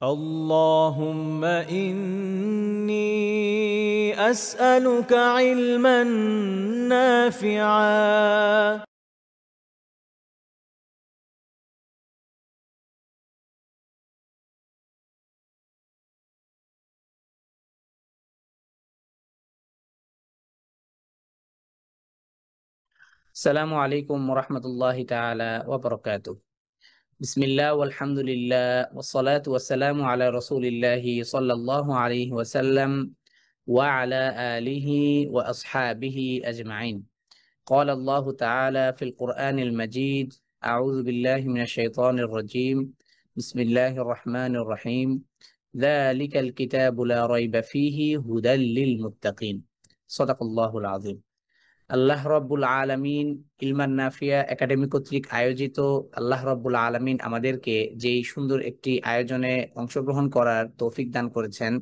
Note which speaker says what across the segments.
Speaker 1: اللهم إني أسألك علما نافعا
Speaker 2: السلام عليكم ورحمة الله تعالى وبركاته. بسم الله والحمد لله والصلاة والسلام على رسول الله صلى الله عليه وسلم وعلى آله وأصحابه أجمعين. قال الله تعالى في القرآن المجيد: أعوذ بالله من الشيطان الرجيم. بسم الله الرحمن الرحيم. ذلك الكتاب لا ريب فيه هدى للمتقين. صدق الله العظيم. আল্লাহ রব্বুল আলামিন ইলমান নাফিয়া একাডেমি কর্তৃক আয়োজিত আল্লাহ রব্বুল আলামিন আমাদেরকে যেই সুন্দর একটি আয়োজনে অংশগ্রহণ করার তৌফিক দান করেছেন,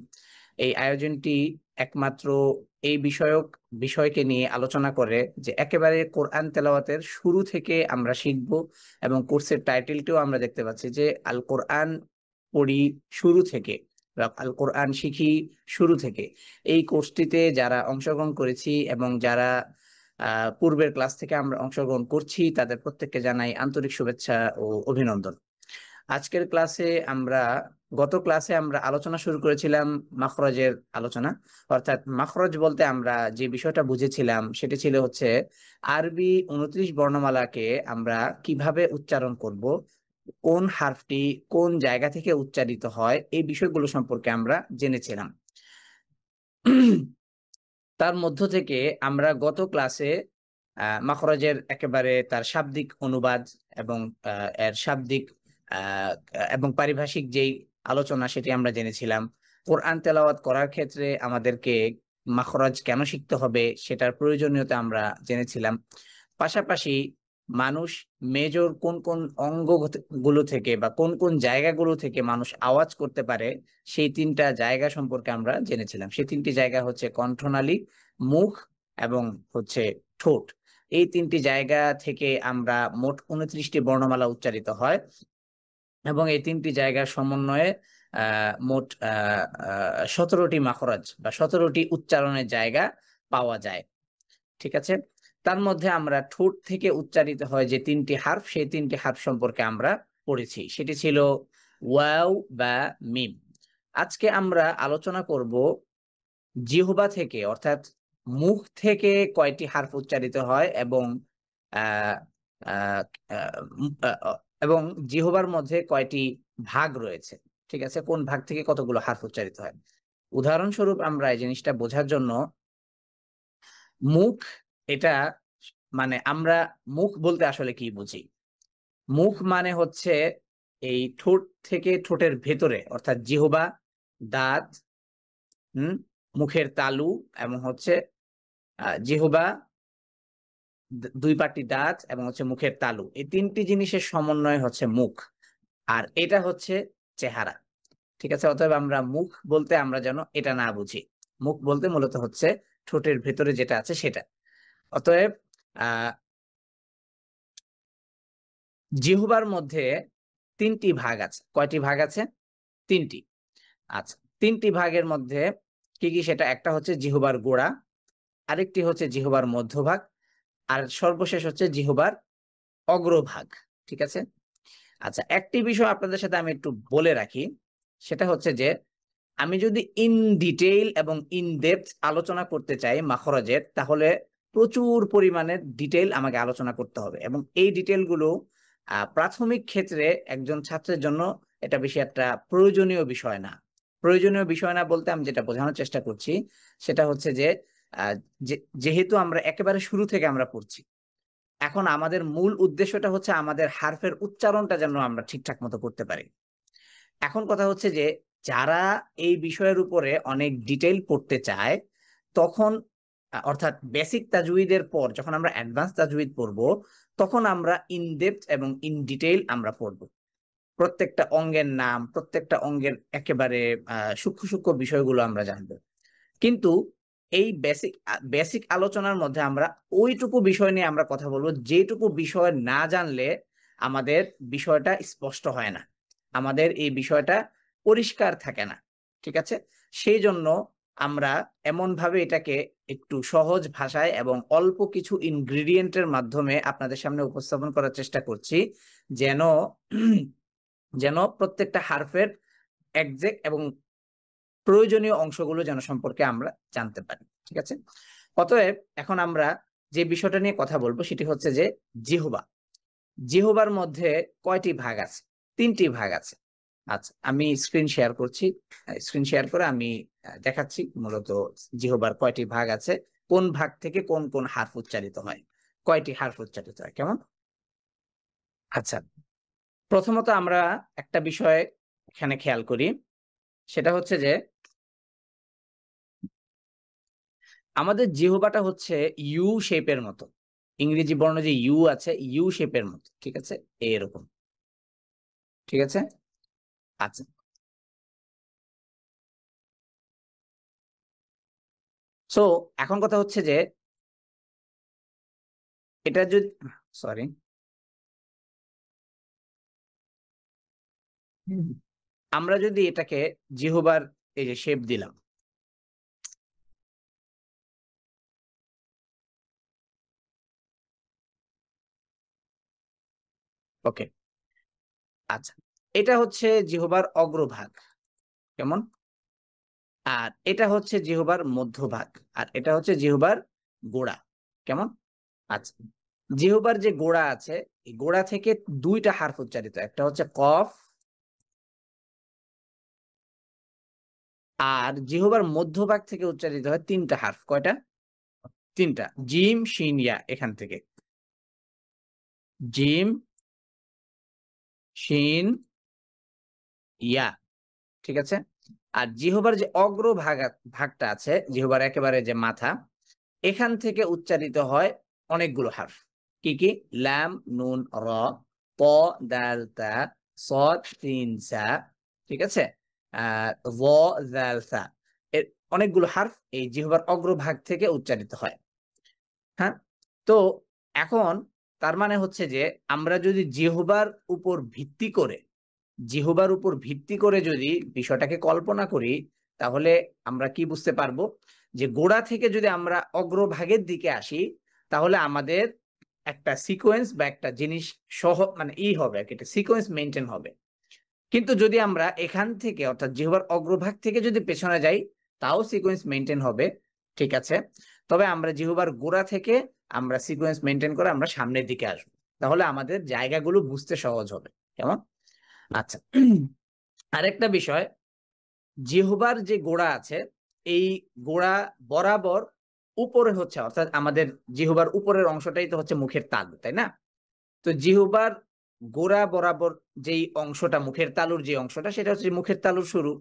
Speaker 2: এই আয়োজনটি একমাত্র এই বিষয়কে নিয়ে আলোচনা করে যে একেবারে কোরআন তেলাওয়াতের শুরু থেকে আমরা শিখব, এবং কোর্সের টাইটেলটিও আমরা দেখতে পাচ্ছি যে আল কোরআন পড়ি শুরু থেকে, আল কোরআন শিখি শুরু থেকে। এই কোর্সটিতে যারা অংশগ্রহণ করেছি এবং যারা পূর্বের ক্লাস থেকে আমরা অংশগ্রহণ করছি, তাদের প্রত্যেককে জানাই আন্তরিক শুভেচ্ছা ও অভিনন্দন। আজকের গত ক্লাসে আমরা আলোচনা শুরু করেছিলাম মাখরজের আলোচনা। অর্থাৎ মাখরজ বলতে আমরা যে বিষয়টা বুঝেছিলাম সেটি ছিল হচ্ছে আরবি 29 বর্ণমালাকে আমরা কিভাবে উচ্চারণ করব, কোন হারফটি কোন জায়গা থেকে উচ্চারিত হয়, এই বিষয়গুলো সম্পর্কে আমরা জেনেছিলাম। তার মধ্য থেকে আমরা গত ক্লাসে মাখরজের একেবারে তার শাব্দিক অনুবাদ এবং এর শাব্দিক এবং পারিভাষিক যেই আলোচনা সেটি আমরা জেনেছিলাম। কোরআন তেলাওয়াত করার ক্ষেত্রে আমাদেরকে মাখরজ কেন শিখতে হবে সেটার প্রয়োজনীয়তা আমরা জেনেছিলাম। পাশাপাশি মানুষ মেজর কোন কোন অঙ্গগুলো থেকে বা কোন কোন জায়গাগুলো থেকে মানুষ আওয়াজ করতে পারে সেই তিনটা জায়গা সম্পর্কে আমরা জেনেছিলাম। সেই তিনটি জায়গা হচ্ছে কণ্ঠনালী, মুখ এবং হচ্ছে ঠোঁট। এই তিনটি জায়গা থেকে আমরা মোট 29টি বর্ণমালা উচ্চারিত হয়, এবং এই তিনটি জায়গার সমন্বয়ে মোট 17টি মাখরাজ বা 17টি উচ্চারণের জায়গা পাওয়া যায়। ঠিক আছে, তার মধ্যে আমরা ঠোঁট থেকে উচ্চারিত হয় যে তিনটি হার্ফ, সেই তিনটি হার্ফ সম্পর্কে আমরা পড়েছি, সেটি ছিল ওয়াও বা মিম। আজকে আমরা আলোচনা করব জিহ্বা থেকে, অর্থাৎ মুখ থেকে কয়টি হার্ফ উচ্চারিত হয় এবং আহ আহ এবং জিহ্বার মধ্যে কয়টি ভাগ রয়েছে। ঠিক আছে, কোন ভাগ থেকে কতগুলো হার্ফ উচ্চারিত হয়। উদাহরণস্বরূপ আমরা এই জিনিসটা বোঝার জন্য মুখ, এটা মানে আমরা মুখ বলতে আসলে কি বুঝি? মুখ মানে হচ্ছে এই ঠোঁট থেকে ঠোঁটের ভেতরে, অর্থাৎ জিহ্বা, দাঁত, মুখের তালু এবং হচ্ছে জিহ্বা, দুই পাটি দাঁত এবং হচ্ছে মুখের তালু, এই তিনটি জিনিসের সমন্বয় হচ্ছে মুখ, আর এটা হচ্ছে চেহারা। ঠিক আছে, অতএব আমরা মুখ বলতে আমরা যেন এটা না বুঝি। মুখ বলতে মূলত হচ্ছে ঠোঁটের ভেতরে যেটা আছে সেটা। অতএব জিহ্বার মধ্যে তিনটি ভাগ আছে। কয়টি ভাগ আছে? তিনটি। আচ্ছা, তিনটি ভাগের মধ্যে কি কি সেটা? একটা হচ্ছে জিহ্বার গোড়া, আরেকটি হচ্ছে জিহ্বার মধ্যভাগ, আর সর্বশেষ হচ্ছে জিহ্বার অগ্রভাগ। ঠিক আছে, আচ্ছা, একটি বিষয় আপনাদের সাথে আমি একটু বলে রাখি, সেটা হচ্ছে যে আমি যদি ইন ডিটেইল এবং ইন ডেপথ আলোচনা করতে চাই মাখরাজের, তাহলে প্রচুর পরিমাণের ডিটেইল আমাকে আলোচনা করতে হবে, এবং এই ডিটেইলগুলো প্রাথমিক ক্ষেত্রে একজন ছাত্রের জন্য এটা বেশি একটা প্রয়োজনীয় বিষয় না। প্রয়োজনীয় বিষয় না বলতে আমি যেটা বোঝানোর চেষ্টা করছি সেটা হচ্ছে যে যেহেতু আমরা একেবারে শুরু থেকে আমরা পড়ছি, এখন আমাদের মূল উদ্দেশ্যটা হচ্ছে আমাদের হারফের উচ্চারণটা যেন আমরা ঠিকঠাক মতো করতে পারি। এখন কথা হচ্ছে যে যারা এই বিষয়ের উপরে অনেক ডিটেইল পড়তে চায়, তখন অর্থাৎ বেসিক তাজউইদের পর যখন আমরা অ্যাডভান্স তাজউইদ পড়বো, তখন আমরা ইন ডেপথ এবং ইন ডিটেইল আমরা পড়বো। প্রত্যেকটা অঙ্গের নাম, প্রত্যেকটা অঙ্গের একেবারে সূক্ষ্ম সূক্ষ্ম বিষয়গুলো আমরা জানবো। কিন্তু এই বেসিক আলোচনার মধ্যে আমরা ওইটুকু বিষয় নিয়ে আমরা কথা বলবো যেটুকু বিষয় না জানলে আমাদের বিষয়টা স্পষ্ট হয় না, আমাদের এই বিষয়টা পরিষ্কার থাকে না, ঠিক আছে? সেই জন্য আমরা এমন ভাবে এটাকে একটু সহজ ভাষায় এবং অল্প কিছু ইনগ্রেডিয়েন্টের মাধ্যমে আপনাদের সামনে উপস্থাপন করার চেষ্টা করছি, যেন যেন প্রত্যেকটা হারফের একজ্যাক্ট এবং প্রয়োজনীয় অংশগুলো যেন সম্পর্কে আমরা জানতে পারি, ঠিক আছে? অতএব এখন আমরা যে বিষয়টা নিয়ে কথা বলবো সেটি হচ্ছে যে জিহ্বা। জিহ্বার মধ্যে কয়টি ভাগ আছে? 3টি ভাগ আছে। আচ্ছা, আমি স্ক্রিন শেয়ার করছি। স্ক্রিন শেয়ার করে আমি দেখাচ্ছি মূলত জিহ্বার কয়টি ভাগ আছে, কোন ভাগ থেকে কোন কোন হারফ উচ্চারিত হয়, কয়টি হারফ উচ্চারিত হয়, কেমন? আচ্ছা, প্রথমত আমরা একটা বিষয় এখানে খেয়াল করি, সেটা হচ্ছে যে আমাদের জিহ্বাটা হচ্ছে ইউ শেপের মতো। ইংরেজি বর্ণ যে ইউ আছে, ইউ শেপের মতো, ঠিক আছে? এরকম, ঠিক আছে? আচ্ছা, সো এখন কথা হচ্ছে যে এটা যদি, সরি, আমরা যদি এটাকে জিহ্বার এই যে শেপ দিলাম, ওকে, আচ্ছা, এটা হচ্ছে জিহ্বার অগ্রভাগ, কেমন? আর এটা হচ্ছে জিহ্বার মধ্যভাগ, আর এটা হচ্ছে জিহ্বার গোড়া, কেমন? আচ্ছা, জিহ্বার যে গোড়া আছে, এই গোড়া থেকে 2টা হারফ উচ্চারিত, একটা হচ্ছে কফ, আর জিহ্বার মধ্যভাগ থেকে উচ্চারিত হয় 3টা হারফ। কয়টা? 3টা, জিম শিন ইয়া। এখান থেকে জিম শিন ইয়া, ঠিক আছে? আর জিহ্বার যে ভাগটা আছে, জিহ্বার একেবারে যে মাথা, এখান থেকে উচ্চারিত হয় অনেকগুলো হারফ। কি কি? লাম, নুন, র, ত, দাল, তা, সদ, সিন, সা, ঠিক আছে? য, জাল, সা, এর অনেকগুলো হারফ এই জিহ্বার অগ্রভাগ থেকে উচ্চারিত হয়। হ্যাঁ, তো এখন তার মানে হচ্ছে যে আমরা যদি জিহ্বার উপর ভিত্তি করে যদি বিষয়টাকে কল্পনা করি, তাহলে আমরা কি বুঝতে পারবো যে গোড়া থেকে যদি আমরা অগ্রভাগের দিকে আসি, তাহলে আমাদের একটা সিকোয়েন্স বা একটা জিনিস সহ মানে হবে, একটা সিকোয়েন্স মেনটেন হবে। কিন্তু যদি আমরা এখান থেকে অর্থাৎ জিহ্বার অগ্রভাগ থেকে যদি পেছনে যাই, তাও সিকোয়েন্স মেনটেন হবে, ঠিক আছে? তবে আমরা জিহ্বার গোড়া থেকে আমরা সিকোয়েন্স মেনটেন করে আমরা সামনের দিকে আসবো, তাহলে আমাদের জায়গাগুলো বুঝতে সহজ হবে, কেমন? আচ্ছা, আরেকটা বিষয়, জিহ্বার যে গোড়া আছে, এই গোড়া বরাবর উপরে হচ্ছে, অর্থাৎ আমাদের জিহ্বার উপরের অংশটাই তো হচ্ছে মুখের তালু, তাই না? তো জিহ্বার গোড়া বরাবর যেই অংশটা, মুখের তালুর যে অংশটা, সেটা হচ্ছে মুখের তালুর শুরু।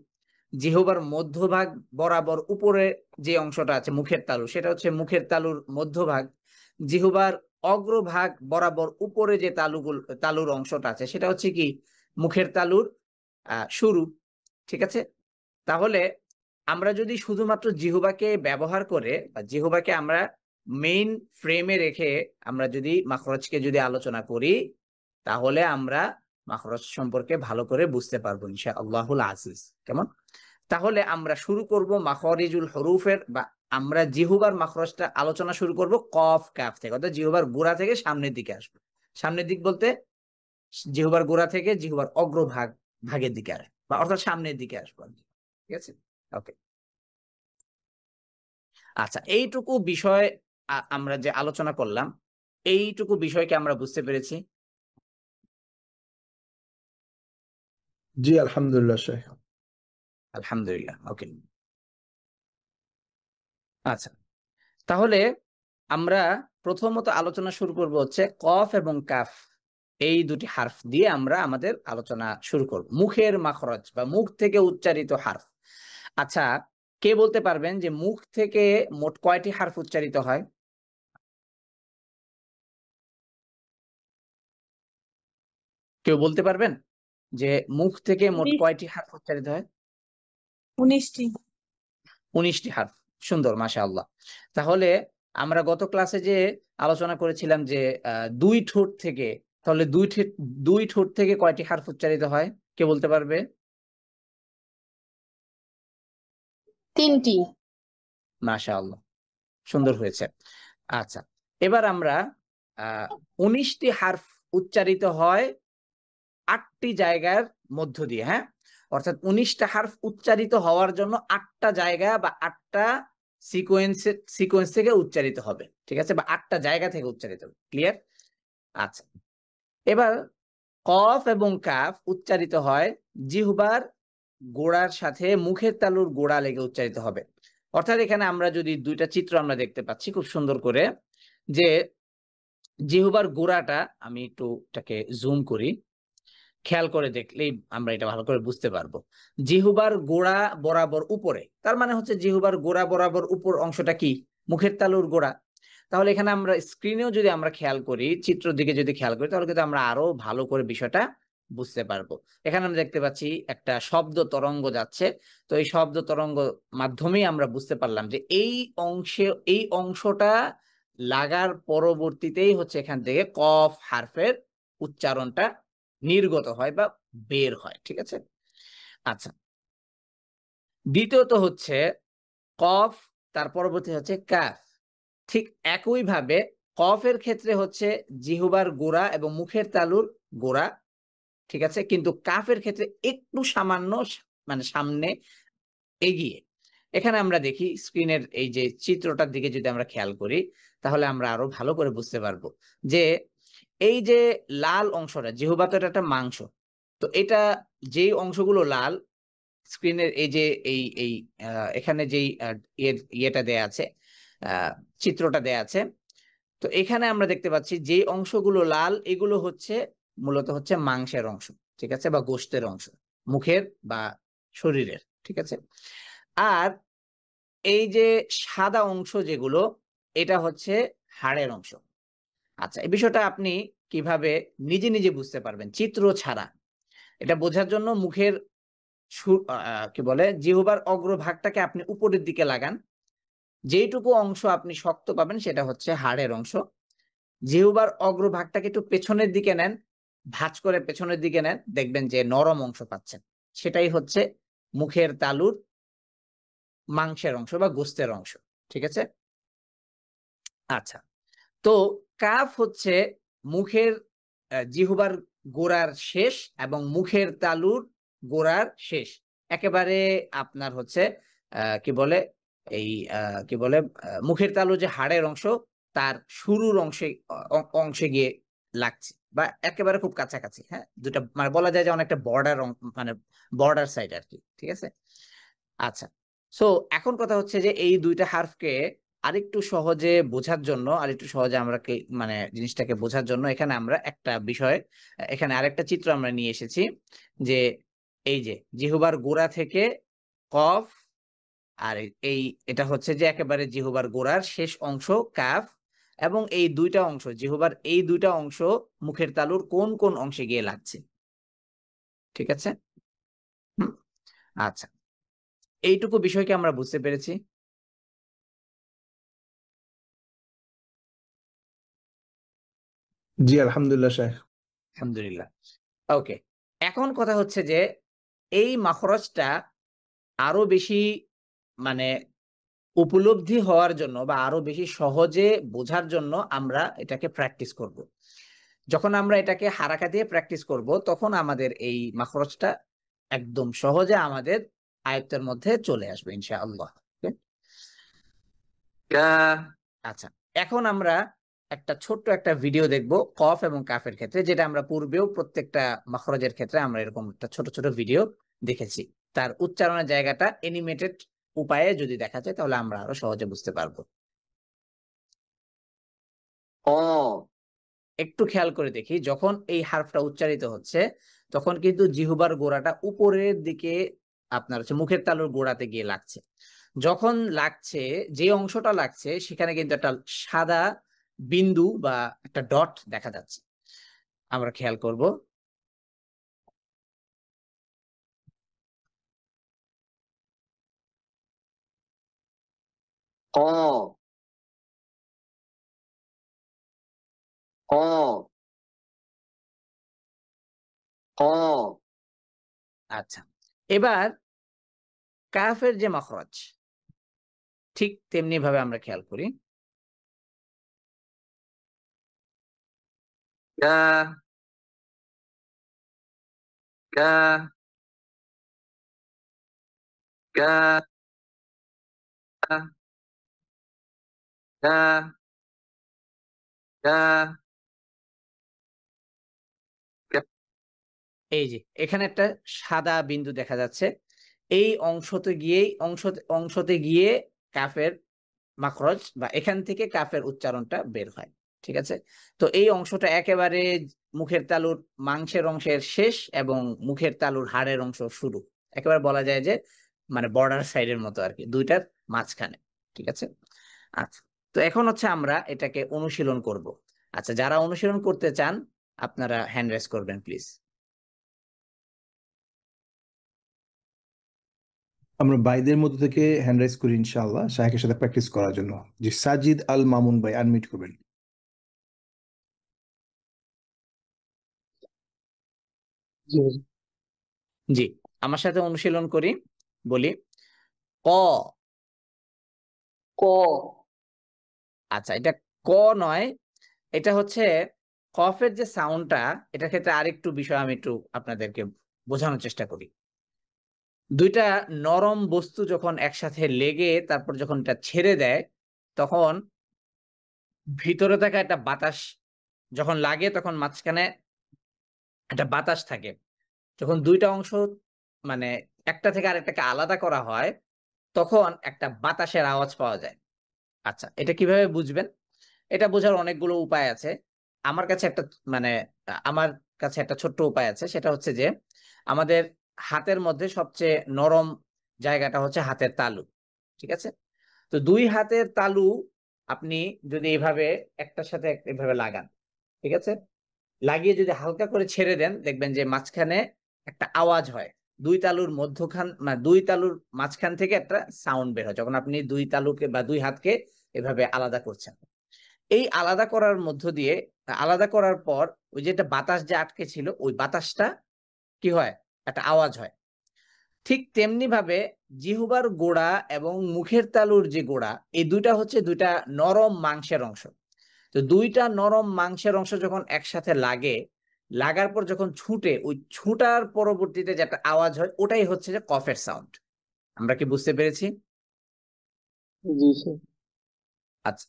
Speaker 2: জিহ্বার মধ্যভাগ বরাবর উপরে যে অংশটা আছে মুখের তালু, সেটা হচ্ছে মুখের তালুর মধ্যভাগ। জিহ্বার অগ্রভাগ বরাবর উপরে যে তালুর অংশটা আছে, সেটা হচ্ছে কি মুখের তালুর শুরু, ঠিক আছে? তাহলে আমরা যদি শুধুমাত্র জিহ্বাকে ব্যবহার করে বা জিহ্বাকে আমরা মেইন ফ্রেমে রেখে আমরা যদি মাখরজকে যদি আলোচনা করি, তাহলে আমরা মাখরজ সম্পর্কে ভালো করে বুঝতে পারবো ইনশাআল্লাহুল আজিজ, কেমন? তাহলে আমরা শুরু করব মাখরিজুল হরুফের বা আমরা জিহ্বার মাখরজটা আলোচনা শুরু করব কফ কাফ থেকে, অর্থাৎ জিহ্বার গোড়া থেকে সামনের দিকে আসবো। সামনের দিক বলতে জিহ্বার গোড়া থেকে জিহ্বার ভাগের দিকে আসবো, বা অর্থাৎ সামনের দিকে আসবো, ঠিক আছে? ওকে, আচ্ছা, এইটুকু বিষয় আমরা যে আলোচনা করলাম, এইটুকু বিষয়কে আমরা বুঝতে পেরেছি?
Speaker 3: জি আলহামদুলিল্লাহ শেখ।
Speaker 2: আলহামদুলিল্লাহ, ওকে। আচ্ছা, তাহলে আমরা প্রথমত আলোচনা শুরু করব হচ্ছে কফ এবং কাফ, এই দুটি হারফ দিয়ে আমরা আমাদের আলোচনা শুরু করব, মুখের মাখরজ বা মুখ থেকে উচ্চারিত হারফ। আচ্ছা, কে বলতে পারবেন যে মুখ থেকে মোট কয়টি হারফ উচ্চারিত হয়? কেউ বলতে পারবেন যে মুখ থেকে মোট কয়টি হারফ উচ্চারিত হয়?
Speaker 4: 19টি।
Speaker 2: 19টি হারফ, সুন্দর, মাশাআল্লাহ। তাহলে আমরা গত ক্লাসে যে আলোচনা করেছিলাম যে 2 ঠোঁট থেকে, তাহলে দুই ঠোঁট থেকে কয়টি হারফ উচ্চারিত হয়, কে বলতে পারবে?
Speaker 4: 3টি।
Speaker 2: মাশাআল্লাহ, সুন্দর হয়েছে। আচ্ছা, এবার আমরা 19টি হারফ উচ্চারিত হয় 8টি জায়গার মধ্য দিয়ে, হ্যাঁ, অর্থাৎ 19টা হারফ উচ্চারিত হওয়ার জন্য 8টা জায়গা বা 8টা সিকোয়েন্স থেকে উচ্চারিত হবে, ঠিক আছে, বা 8টা জায়গা থেকে উচ্চারিত হবে। ক্লিয়ার? আচ্ছা, এবার কফ এবং কাফ উচ্চারিত হয় জিহ্বার গোড়ার সাথে মুখের তালুর গোড়া লেগে উচ্চারিত হবে। অর্থাৎ এখানে আমরা যদি দুইটা চিত্র আমরা দেখতে পাচ্ছি খুব সুন্দর করে, যে জিহ্বার গোড়াটা, আমি একটু এটাকে জুম করি, খেয়াল করে দেখলেই আমরা এটা ভালো করে বুঝতে পারবো। জিহ্বার গোড়া বরাবর উপরে, তার মানে হচ্ছে জিহ্বার গোড়া বরাবর উপর অংশটা কি? মুখের তালুর গোড়া। তাহলে এখানে আমরা স্ক্রিনেও যদি আমরা খেয়াল করি, চিত্রের দিকে যদি খেয়াল করি, তাহলে কিন্তু আমরা আরো ভালো করে বিষয়টা বুঝতে পারবো। এখানে আমরা দেখতে পাচ্ছি একটা শব্দ তরঙ্গ যাচ্ছে। তো এই শব্দ তরঙ্গ মাধ্যমেই আমরা বুঝতে পারলাম যে এই অংশটা লাগার পরবর্তীতেই হচ্ছে এখান থেকে কফ হারফের উচ্চারণটা নির্গত হয় বা বের হয়, ঠিক আছে। আচ্ছা, দ্বিতীয়ত হচ্ছে কফ, তার পরবর্তী হচ্ছে কাফ। ঠিক একইভাবে কফের ক্ষেত্রে হচ্ছে জিহ্বার গোড়া এবং মুখের তালুর গোড়া, ঠিক আছে, কিন্তু কাফের ক্ষেত্রে একটু সামান্য মানে সামনে এগিয়ে। এখানে আমরা দেখি স্ক্রিনের এই যে চিত্রটার দিকে যদি আমরা খেয়াল করি, তাহলে আমরা আরো ভালো করে বুঝতে পারবো যে এই যে লাল অংশটা, জিহ্বা তো এটা একটা মাংস, তো এটা যেই অংশগুলো লাল, স্ক্রিনের এই যে এই এখানে যেই ইয়েটা দেয়া আছে, চিত্রটা দেয়া আছে, তো এখানে আমরা দেখতে পাচ্ছি যে অংশগুলো লাল এগুলো হচ্ছে মূলত হচ্ছে মাংসের অংশ, ঠিক আছে, বা গোশতের অংশ, মুখের বা শরীরের, ঠিক আছে। আর এই যে সাদা অংশ যেগুলো, এটা হচ্ছে হাড়ের অংশ। আচ্ছা, এই বিষয়টা আপনি কিভাবে নিজে নিজে বুঝতে পারবেন চিত্র ছাড়া? এটা বোঝার জন্য মুখের কি বলে জিহ্বার অগ্রভাগটাকে আপনি উপরের দিকে লাগান, যেইটুকু অংশ আপনি শক্ত পাবেন সেটা হচ্ছে হাড়ের অংশ। জিহ্বার অগ্রভাগটাকে একটু পেছনের দিকে নেন, ভাঁজ করে পেছনের দিকে নেন, দেখবেন যে নরম অংশ পাচ্ছেন, সেটাই হচ্ছে মুখের তালুর মাংসের অংশ বা গোস্তের অংশ, ঠিক আছে। আচ্ছা, তো কাফ হচ্ছে মুখের জিহ্বার গোড়ার শেষ এবং মুখের তালুর গোড়ার শেষ, একেবারে আপনার হচ্ছে কি বলে এই কি বলে মুখের তালু যে হাড়ের অংশ, তার শুরুর অংশে গিয়ে লাগছে, বা একেবারে খুব কাছাকাছি, হ্যাঁ, দুটা মানে বলা যায় যে অনেকটা মানে বর্ডার সাইড আর কি, ঠিক আছে। আচ্ছা, সো এখন কথা হচ্ছে যে এই দুইটা হারফকে আরেকটু সহজে বোঝার জন্য, আরেকটু সহজে আমরা মানে জিনিসটাকে বোঝার জন্য এখানে আমরা একটা বিষয়, এখানে আরেকটা চিত্র আমরা নিয়ে এসেছি, যে এই যে জিহ্বার গোড়া থেকে কফ, আর এটা হচ্ছে যে একেবারে জিহ্বার গোড়ার শেষ অংশ কাফ, এবং এই দুইটা অংশ জিহ্বার এই দুইটা অংশ মুখের তালুর কোন কোন অংশে গিয়ে লাগছে, ঠিক আছে। আচ্ছা, এইটুকু বিষয়কে আমরা বুঝতে পেরেছি।
Speaker 3: জি আলহামদুলিল্লাহ শেখ।
Speaker 2: আলহামদুলিল্লাহ। ওকে, এখন কথা হচ্ছে যে এই মাখরজটা আরো বেশি মানে উপলব্ধি হওয়ার জন্য বা আরো বেশি সহজে বোঝার জন্য আমরা এটাকে প্র্যাকটিস করব। যখন আমরা এটাকে হারাকা দিয়ে প্র্যাকটিস করব, তখন আমাদের এই মাখরজটা একদম সহজে আমাদের আয়ত্তের মধ্যে চলে আসবে ইনশাআল্লাহ। আচ্ছা, এখন আমরা একটা ছোট্ট একটা ভিডিও দেখব কফ এবং কাফের ক্ষেত্রে, যেটা আমরা পূর্বেও প্রত্যেকটা মাখরজের ক্ষেত্রে আমরা এরকম একটা ছোট ছোট ভিডিও দেখেছি। তার উচ্চারণের জায়গাটা অ্যানিমেটেড উপায়ে যদি দেখা যায় তাহলে আমরা আরো সহজে বুঝতে পারবো। একটু খেয়াল করে দেখি, যখন এই হারফটা উচ্চারিত হচ্ছে তখন কিন্তু জিহ্বার গোড়াটা উপরের দিকে আপনার হচ্ছে মুখের তালুর গোড়াতে গিয়ে লাগছে। যখন লাগছে, যে অংশটা লাগছে সেখানে কিন্তু একটা সাদা বিন্দু বা একটা ডট দেখা যাচ্ছে, আমরা খেয়াল করব। আচ্ছা, এবার কাফের যে মাখরজ, ঠিক তেমনি ভাবে আমরা খেয়াল করি গা গা গা গা গা গা। এই যে এখানে একটা সাদা বিন্দু দেখা যাচ্ছে, এই অংশতে গিয়ে কাফের মাখরজ বা এখান থেকে কাফের উচ্চারণটা বের হয়। ঠিক আছে, তো এই অংশটা একেবারে মুখের তালুর মাংসের অংশের শেষ এবং মুখের তালুর হাড়ের অংশ শুরু, একেবারে বলা যায় যে মানে বর্ডার সাইডের মতো আর কি, দুইটার মাঝখানে। ঠিক আছে, আচ্ছা, তো এখন হচ্ছে আমরা এটাকে অনুশীলন করব। আচ্ছা, যারা অনুশীলন করতে চান আপনারা হ্যান্ড রেজ করবেন প্লিজ।
Speaker 3: আমরা ভাইদের মধ্যে থেকে হ্যান্ড রাইজ করি ইনশাআল্লাহ শাহেকের সাথে প্র্যাকটিস করার জন্য। যে সাজিদ আল মামুন ভাই আনমিউট করবেন।
Speaker 2: জি, আমার সাথে অনুশীলন করি, বলি ক।
Speaker 5: ক
Speaker 2: আচ্ছা, এটা ক নয়, এটা হচ্ছে কফের যে সাউন্ডটা, এটার ক্ষেত্রে আরেকটু বিষয় আমি একটু আপনাদেরকে বোঝানোর চেষ্টা করি। দুইটা নরম বস্তু যখন একসাথে লেগে তারপর যখন এটা ছেড়ে দেয়, তখন ভিতরে থাকা একটা বাতাস যখন লাগে তখন মাঝখানে একটা বাতাস থাকে। যখন দুইটা অংশ মানে একটা থেকে আরেকটাকে আলাদা করা হয় তখন একটা বাতাসের আওয়াজ পাওয়া যায়। আচ্ছা, এটা কিভাবে বুঝবেন? এটা বোঝার অনেকগুলো উপায় আছে। আমার কাছে একটা মানে আমার কাছে একটা ছোট্ট উপায় আছে, সেটা হচ্ছে যে আমাদের হাতের মধ্যে সবচেয়ে নরম জায়গাটা হচ্ছে হাতের তালু। ঠিক আছে, তো দুই হাতের তালু আপনি যদি এইভাবে একটার সাথে এভাবে লাগান, ঠিক আছে, লাগিয়ে যদি হালকা করে ছেড়ে দেন দেখবেন যে মাঝখানে একটা আওয়াজ হয়। দুই তালুর মধ্যখান মানে দুই তালুর মাঝখান থেকে একটা সাউন্ড বের হয় যখন আপনি দুই তালুকে বা দুই হাতকে এভাবে আলাদা করছেন। এই আলাদা করার মধ্য দিয়ে আলাদা করার পর ওই যে একটা বাতাস যে আটকে ছিল ওই বাতাসটা কি হয়, একটা আওয়াজ হয়। ঠিক তেমনি ভাবে জিহ্বার গোড়া এবং মুখের তালুর যে গোড়া, এই দুইটা হচ্ছে দুইটা নরম মাংসের অংশ। তো দুইটা নরম মাংসের অংশ যখন একসাথে লাগে, লাগার পর যখন ছুটে, ওই ছুটার পরবর্তীতে যে একটা আওয়াজ হয় ওটাই হচ্ছে যে কফের সাউন্ড। আমরা কি বুঝতে পেরেছি?
Speaker 5: জি স্যার।
Speaker 2: আচ্ছা,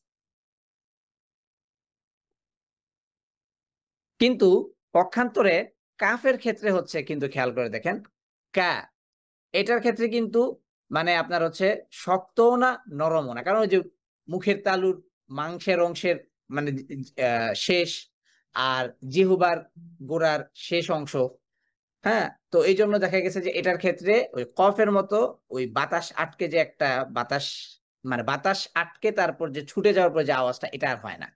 Speaker 2: কিন্তু পক্ষান্তরে কাফের ক্ষেত্রে হচ্ছে কিন্তু খেয়াল করে দেখেন, কা এটার ক্ষেত্রে কিন্তু মানে আপনার হচ্ছে শক্তও না নরমও না, কারণ ওই যে মুখের তালুর মাংসের অংশের মানে শেষ আর জিহুবার গোড়ার শেষ অংশ। হ্যাঁ, তো এই জন্য দেখা গেছে যে এটার ক্ষেত্রে ওই কফের মতো ওই বাতাস আটকে যে একটা বাতাস মানে বাতাস আটকে তারপর যে ছুটে যাওয়ার পর যে আওয়াজটা, এটা আর হয় না।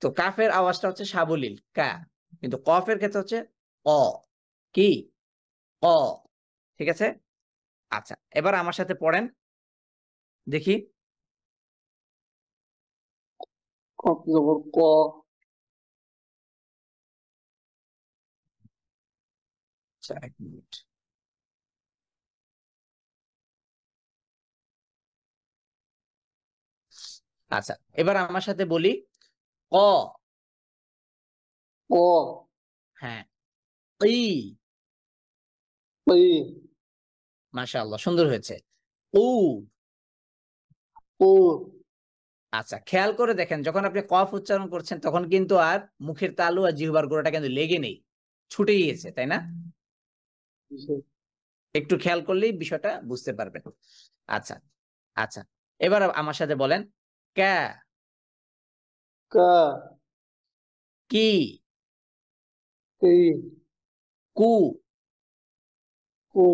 Speaker 2: তো কাফের আওয়াজটা হচ্ছে সাবলীল কা, কিন্তু কফের ক্ষেত্রে হচ্ছে অ। কি অ? ঠিক আছে, আচ্ছা, এবার আমার সাথে পড়েন দেখি।
Speaker 5: কফ জবর ক।
Speaker 2: আচ্ছা, এক মিনিট। আচ্ছা, এবার আমার সাথে বলি ক।
Speaker 5: ক
Speaker 2: হ্যাঁ, ই।
Speaker 5: ই
Speaker 2: মাশাআল্লাহ, সুন্দর হয়েছে। উ।
Speaker 5: উ
Speaker 2: আচ্ছা, খেয়াল করে দেখেন যখন আপনি কফ উচ্চারণ করছেন তখন কিন্তু আর মুখের তালু আর জিহ্বার গোড়াটা কিন্তু লেগে নেই, ছুটে গিয়েছে, তাই না?
Speaker 5: জি স্যার।
Speaker 2: একটু খেয়াল করলেই বিষয়টা বুঝতে পারবেন। আচ্ছা, আচ্ছা, এবার আমার সাথে বলেন কা।
Speaker 5: কা
Speaker 2: কি।
Speaker 5: কি
Speaker 2: কু।
Speaker 5: কু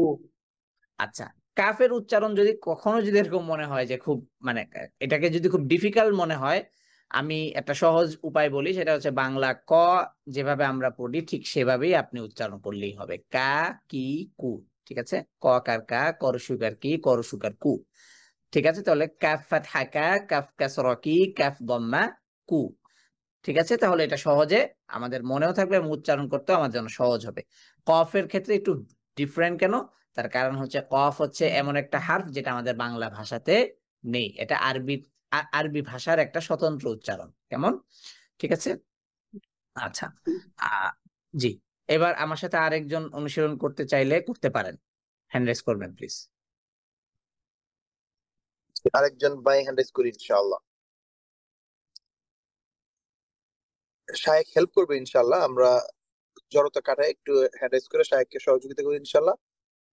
Speaker 2: আচ্ছা, কাফের উচ্চারণ যদি কখনো যদি এরকম মনে হয় যে খুব মানে এটাকে যদি খুব ডিফিকাল্ট মনে হয়, আমি একটা সহজ উপায় বলি, সেটা হচ্ছে বাংলা ক যেভাবে আমরা পড়ি ঠিক সেভাবেই আপনি উচ্চারণ করলেই হবে, কা কি কু। ঠিক আছে, ক কার কা, কর সুকার কি, কর সুকার কু। ঠিক আছে, তাহলে কাফ ফাতহা কা, কাফ কাসরা কি, কাফ দম্মা কু। ঠিক আছে, তাহলে এটা সহজে আমাদের মনেও থাকবে এবং উচ্চারণ করতেও আমাদের জন্য সহজ হবে। কফের ক্ষেত্রে একটু ডিফারেন্ট কেন? তার কারণ হচ্ছে কফ হচ্ছে এমন একটা হার্ফ যেটা আমাদের বাংলা ভাষাতে নেই। এটা আরবি ভাষার একটা স্বতন্ত্র উচ্চারণ। কেমন? ঠিক আছে। আচ্ছা, জি, এবার আমার সাথে আরেকজন অনুশীলন করতে চাইলে করতে পারেন, হ্যান্ড রেজ করবেন প্লিজ।
Speaker 3: আরেকজন ভাই হ্যান্ড রাইজ করি ইনশাআল্লাহ। শায়েখ হেল্প করবে ইনশাআল্লাহ। আমরা জড়তা কাটায় একটু হ্যান্ড রাইজ করে শায়েখকে সহযোগিতা করি ইনশাআল্লাহ।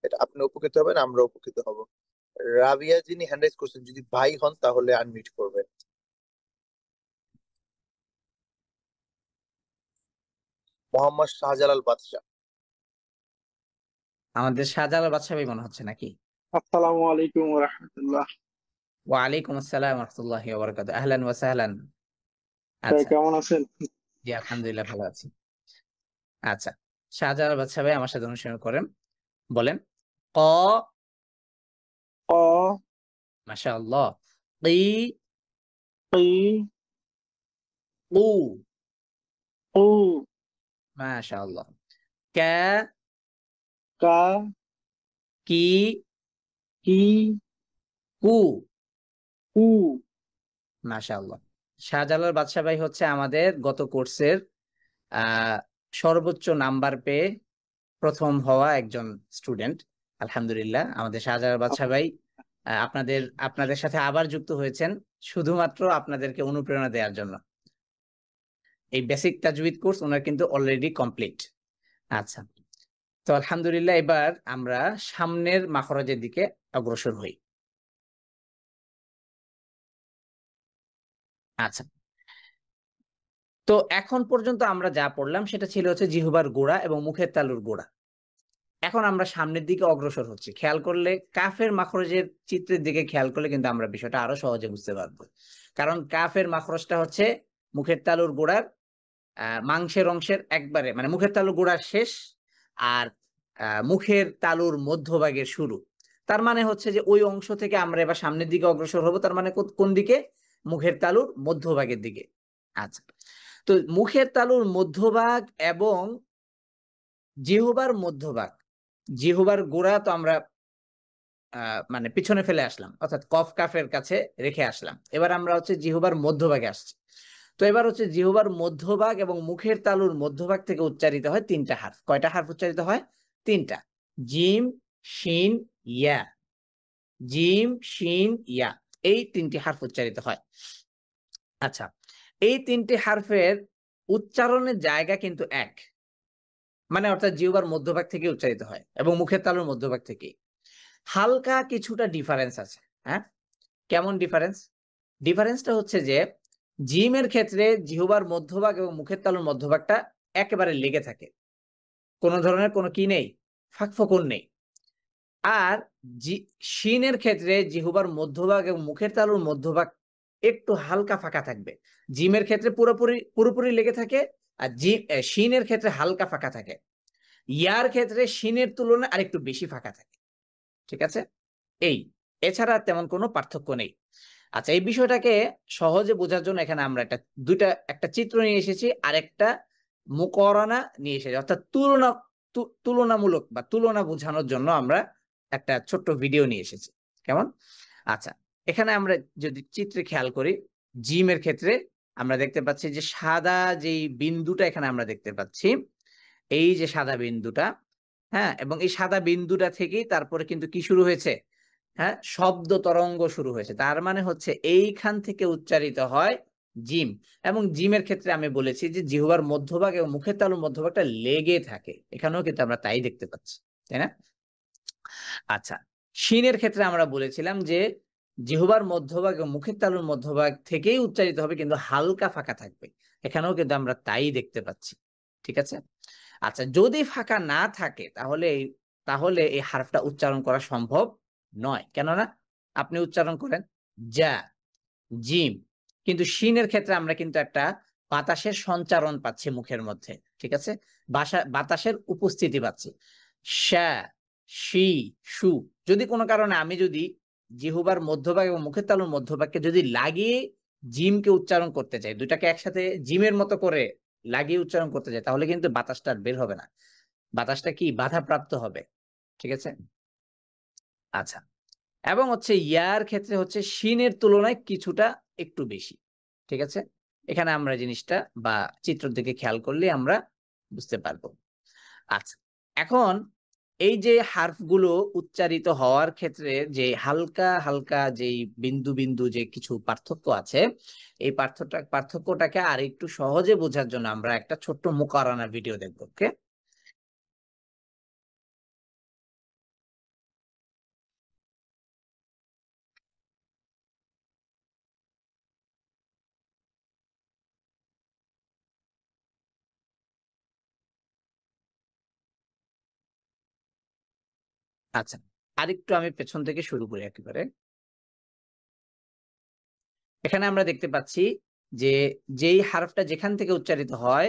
Speaker 3: এটা আপনি উপকৃত হবেন, আমরা উপকৃত হব। রাবিয়া যিনি হ্যান্ড রাইজ করছেন, যদি ভাই হন তাহলে আনমিউট করবেন। মোহাম্মদ শাহজালাল বাদশা।
Speaker 2: আমাদের শাহজালাল বাদশা ভাই মনে হচ্ছে নাকি?
Speaker 5: আসসালামু আলাইকুম ওয়া রাহমাতুল্লাহ।
Speaker 2: ওয়ালাইকুম আসসালাম ওয়া রাহমাতুল্লাহি ওয়া বারাকাতুহু। আহলান ওয়া সাহলান।
Speaker 5: ভাই
Speaker 2: আচ্ছা,
Speaker 5: কেমন আছেন?
Speaker 2: জি আলহামদুলিল্লাহ ভালো আছি। আচ্ছা, শাহজালাল বাদশা ভাই আমার সাথে অনুশীলন করেন, বলেন ক,
Speaker 5: ক,
Speaker 2: মাশাআল্লাহ, কি,
Speaker 5: কি,
Speaker 2: কু,
Speaker 5: কু,
Speaker 2: মাশাআল্লাহ, কা,
Speaker 5: কা,
Speaker 2: কি,
Speaker 5: কি,
Speaker 2: কু,
Speaker 5: কু।
Speaker 2: মাশাআল্লাহ। শাহজালাল বাদশা ভাই হচ্ছে আমাদের গত কোর্সের আহ সর্বোচ্চ নাম্বার পেয়ে প্রথম হওয়া একজন স্টুডেন্ট। আলহামদুলিল্লাহ, আমাদের শাহজালাল বাদশা ভাই আপনাদের সাথে আবার যুক্ত হয়েছেন শুধুমাত্র আপনাদেরকে অনুপ্রেরণা দেওয়ার জন্য। এই বেসিক তাজউইদ কোর্স ওনার কিন্তু অলরেডি কমপ্লিট। আচ্ছা, তো আলহামদুলিল্লাহ, এবার আমরা সামনের মাখরাজের দিকে অগ্রসর হই। আচ্ছা, তো এখন পর্যন্ত আমরা যা পড়লাম সেটা ছিল হচ্ছে জিহ্বার গোড়া এবং মুখের তালুর গোড়া। এখন আমরা সামনের দিকে অগ্রসর হচ্ছি। খেয়াল করলে কাফের মাখরজের চিত্রের দিকে খেয়াল করলে কিন্তু আমরা বিষয়টা আরো সহজে বুঝতে পারবো। কারণ কাফের মাখরজটা হচ্ছে মুখের তালুর গোড়ার মাংসের অংশের একবারে, মানে মুখের তালুর গোড়ার শেষ আর মুখের তালুর মধ্যভাগের শুরু। তার মানে হচ্ছে যে ওই অংশ থেকে আমরা এবার সামনের দিকে অগ্রসর হব। তার মানে কোন দিকে? মুখের তালুর মধ্যভাগের দিকে। আচ্ছা, তো মুখের তালুর মধ্যভাগ এবং জিহ্বার মধ্যভাগ, জিহ্বার গোড়া তো আমরা মানে পিছনে ফেলে আসলাম, অর্থাৎ কফ কাফের কাছে রেখে আসলাম। এবার আমরা হচ্ছে জিহ্বার মধ্যভাগে আসছি। তো এবার হচ্ছে জিহ্বার মধ্যভাগ এবং মুখের তালুর মধ্যভাগ থেকে উচ্চারিত হয় তিনটা হারফ। কয়টা হারফ উচ্চারিত হয়? তিনটা। জিম, শিন, ইয়া। জিম, শিন, ইয়া, এই তিনটি হারফ উচ্চারিত হয়। আচ্ছা, এই তিনটি হারফের উচ্চারণের জায়গা কিন্তু এক, মানে অর্থাৎ জিহ্বার মধ্যভাগ থেকে উচ্চারিত হয় এবং মুখের তালুর মধ্যভাগ থেকে। হালকা কিছুটা ডিফারেন্স আছে। হ্যাঁ, কেমন ডিফারেন্স? ডিফারেন্সটা হচ্ছে যে জিমের ক্ষেত্রে জিহ্বার মধ্যভাগ এবং মুখের তালুর মধ্যভাগটা একেবারে লেগে থাকে, কোনো ধরনের কোনো কি নেই, ফাঁকফোকর নেই। আর শিনের ক্ষেত্রে জিহ্বার মধ্যভাগ এবং মুখের তালুর মধ্যভাগ একটু হালকা ফাঁকা থাকবে। জিমের ক্ষেত্রে পুরোপুরি লেগে থাকে, আর শিনের ক্ষেত্রে হালকা ফাঁকা থাকে। ইয়ার ক্ষেত্রে শিনের তুলনায় আরেকটু বেশি ফাঁকা থাকে। ঠিক আছে, এছাড়া তেমন কোনো পার্থক্য নেই। আচ্ছা, এই বিষয়টাকে সহজে বোঝার জন্য এখানে আমরা একটা চিত্র নিয়ে এসেছি, আর একটা মুকরানা নিয়ে এসেছি, অর্থাৎ তুলনামূলক বা তুলনা বোঝানোর জন্য আমরা একটা ছোট্ট ভিডিও নিয়ে এসেছি। কেমন? আচ্ছা, এখানে আমরা যদি চিত্রে খেয়াল করি, জিমের ক্ষেত্রে আমরা দেখতে পাচ্ছি যে সাদা যেই বিন্দুটা এখানে আমরা দেখতে পাচ্ছি, এই যে সাদা বিন্দুটা, হ্যাঁ, এবং এই সাদা বিন্দুটা থেকেই তারপরে কিন্তু কি শুরু হয়েছে? হ্যাঁ, শব্দ তরঙ্গ শুরু হয়েছে। তার মানে হচ্ছে এইখান থেকে উচ্চারিত হয় জিম। এবং জিমের ক্ষেত্রে আমি বলেছি যে জিহ্বার মধ্যভাগ এবং মুখের তালুর মধ্যভাগটা লেগে থাকে, এখানেও কিন্তু আমরা তাই দেখতে পাচ্ছি, তাই না? আচ্ছা, শিনের ক্ষেত্রে আমরা বলেছিলাম যে জিহ্বার মধ্যভাগ এবং মুখের তালুর মধ্যভাগ থেকেই উচ্চারিত হবে, কিন্তু হালকা ফাঁকা থাকবে, এখানেও কিন্তু আমরা তাই দেখতে পাচ্ছি। ঠিক আছে। আচ্ছা, যদি ফাঁকা না থাকে তাহলে এই হারফটা উচ্চারণ করা সম্ভব নয়। কেননা আপনি উচ্চারণ করেন যা, জিম, কিন্তু শিনের ক্ষেত্রে আমরা কিন্তু একটা বাতাসের সঞ্চারণ পাচ্ছি মুখের মধ্যে। ঠিক আছে, বাতাসের উপস্থিতি পাচ্ছি। শা, শি, শু। যদি কোনো কারণে আমি যদি জিহ্বার মধ্যভাগ এবং মুখের তালুর মধ্যভাগকে যদি লাগিয়ে জিমকে উচ্চারণ করতে চাই, দুটাকে একসাথে জিমের মতো করে লাগিয়ে উচ্চারণ করতে চাই, তাহলে কিন্তু বাতাসটা আর বের হবে না, বাতাসটা কি বাধাপ্রাপ্ত হবে। ঠিক আছে। আচ্ছা, এবং হচ্ছে ইয়ার ক্ষেত্রে হচ্ছে শিনের তুলনায় কিছুটা একটু বেশি। ঠিক আছে, এখানে আমরা জিনিসটা বা চিত্র দিকে খেয়াল করলে আমরা বুঝতে পারবো। আচ্ছা, এখন এই যে হার্ফগুলো উচ্চারিত হওয়ার ক্ষেত্রে যে হালকা হালকা যেই বিন্দু বিন্দু যে কিছু পার্থক্য আছে, এই পার্থক্যটাকে আর একটু সহজে বোঝার জন্য আমরা একটা ছোট্ট মুকারানা ভিডিও দেখবো। ওকে, আচ্ছা আরেকটু আমি পেছন থেকে শুরু করি একেবারে। এখানে আমরা দেখতে পাচ্ছি যে যেই হারফটা যেখান থেকে উচ্চারিত হয়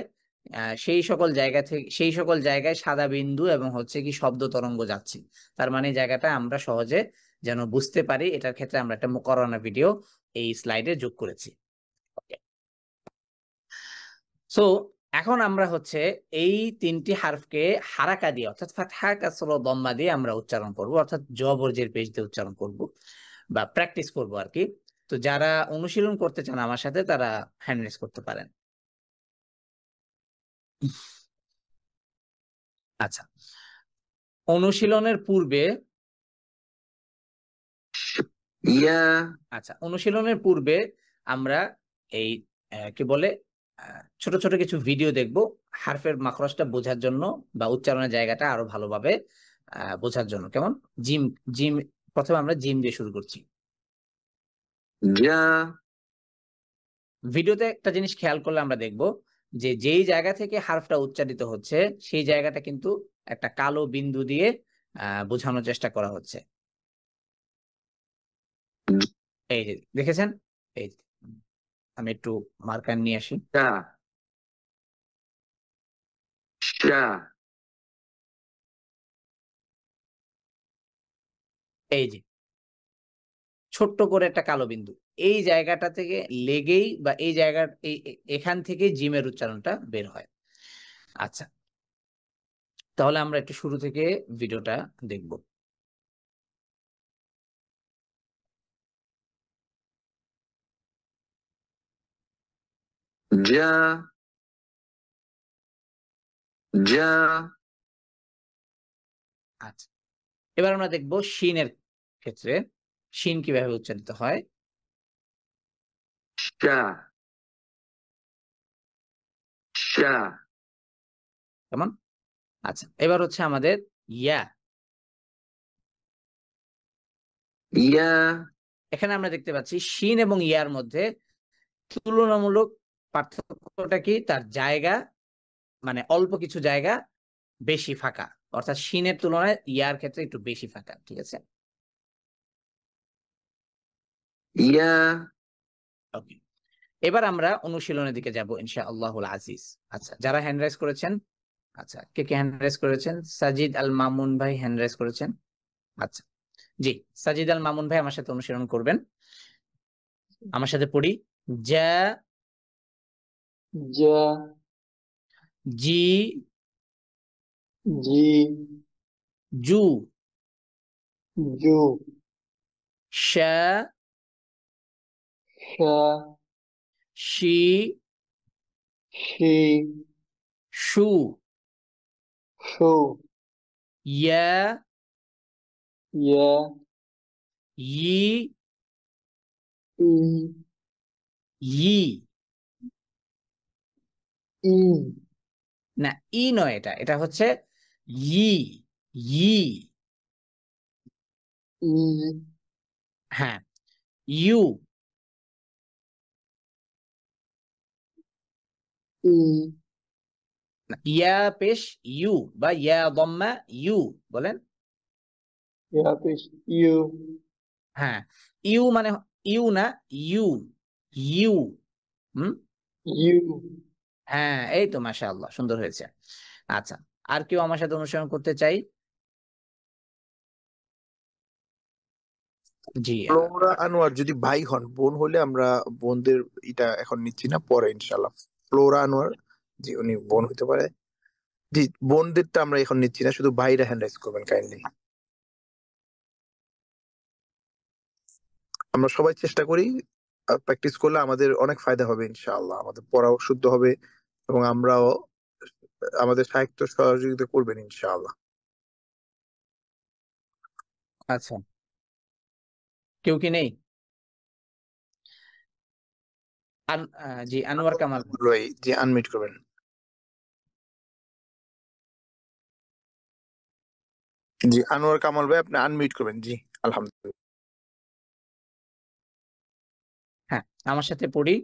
Speaker 2: সেই সকল জায়গায় সাদা বিন্দু এবং হচ্ছে কি শব্দ তরঙ্গ যাচ্ছে। তার মানে জায়গাটা আমরা সহজে যেন বুঝতে পারি, এটার ক্ষেত্রে আমরা একটা মুকাররনা ভিডিও এই স্লাইডে যোগ করেছি। ওকে, সো এখন আমরা হচ্ছে এই তিনটি হারফকে হারাকা দিয়ে অর্থাৎ ফাতহা কাসরা দম্মা দিয়ে আমরা উচ্চারণ করব, অর্থাৎ জ বর্জের পেশ দিয়ে উচ্চারণ করব বা প্র্যাকটিস করব আর কি। তো যারা অনুশীলন করতে চান আমার সাথে তারা হ্যান্ড রেজ করতে পারেন। আচ্ছা, অনুশীলনের পূর্বে অনুশীলনের পূর্বে আমরা এই কি বলে ছোট ছোট কিছু ভিডিও দেখব হারফের মাখরাজটা বোঝার জন্য বা উচ্চারণের জায়গাটা আরো ভালোভাবে বোঝার জন্য। কেমন? জিম জিম প্রথমে আমরা জিম দিয়ে শুরু করছি। ভিডিওতে একটা জিনিস খেয়াল করলে আমরা দেখব যে যেই জায়গা থেকে হারফটা উচ্চারিত হচ্ছে সেই জায়গাটা কিন্তু একটা কালো বিন্দু দিয়ে বোঝানোর চেষ্টা করা হচ্ছে। এই যে দেখেছেন, এই আমি একটু মার্কার নিয়ে আসি। এই যে ছোট্ট করে একটা কালো বিন্দু, এই জায়গাটা থেকে লেগেই বা এই জায়গার এখান থেকে জিমের উচ্চারণটা বের হয়। আচ্ছা, তাহলে আমরা একটু শুরু থেকে ভিডিওটা দেখব। আচ্ছা, এবার আমরা দেখব শিনের ক্ষেত্রে শিন কিভাবে উচ্চারিত হয়। কেমন? আচ্ছা, এবার হচ্ছে আমাদের ইয়া। এখানে আমরা দেখতে পাচ্ছি শিন এবং ইয়ার মধ্যে তুলনামূলক পার্থক্যটা কি, তার জায়গা মানে অল্প কিছু জায়গা বেশি ফাঁকা, অর্থাৎ শিনের তুলনায় ইয়ার ক্ষেত্রে একটু বেশি ফাঁকা। ঠিক আছে, ওকে, এবার আমরা অনুশীলনের দিকে যাব ইনশাআল্লাহুল আজিজ। আচ্ছা, যারা হ্যান্ড রাইজ করেছেন, আচ্ছা কে কে হ্যান্ড রাইজ করেছেন? সাজিদ আল মামুন ভাই হ্যান্ড রাইজ করেছেন। আচ্ছা, জি সাজিদ আল মামুন ভাই আমার সাথে অনুশীলন করবেন। আমার সাথে পড়ি। জা জি জু শা শি শু ইয়া ই ই। না, ই নয়, এটা হচ্ছে ই ই। হ্যাঁ, ইউ। ইয়া পেশ ইউ বা ইয়া দম্মা ইউ বলেন। হ্যাঁ, ইউ মানে ইউ না, ইউ ইউ। হুম, হ্যাঁ, এই তো মাশাআল্লাহ, সুন্দর হয়েছে। আচ্ছা, আর কেউ আমার সাথে অনুসরণ করতে চাই? জি
Speaker 3: ফ্লোরা আনোয়ার যদি ভাই হন, বোন হলে আমরা বোনদের এটা এখন নিচ্ছি না, পরে ইনশাল্লাহ। ফ্লোরা আনোয়ার, জি উনি বোন হতে পারে। জি, বোনদেরটা আমরা এখন নিচ্ছি না, শুধু ভাইরা হ্যান্ড রাইজ করবেন কাইন্ডলি। আমরা সবাই চেষ্টা করি, প্র্যাকটিস করলে আমাদের অনেক ফায়দা হবে ইনশাআল্লাহ। আমাদের পড়াও শুদ্ধ হবে এবং আমরাও আমাদের সাহিত্য সহযোগিতা করবেন ইনশাআল্লাহ।
Speaker 2: আচ্ছা, কেউ কি নেই? জি, আনোয়ার কামাল।
Speaker 3: ভাই জি, আনমিউট করবেন। জি, আনোয়ার কামাল ভাই, আপনি আনমিউট করবেন। জি, আলহামদুলিল্লাহ।
Speaker 2: হ্যাঁ, আমার সাথে পড়ি।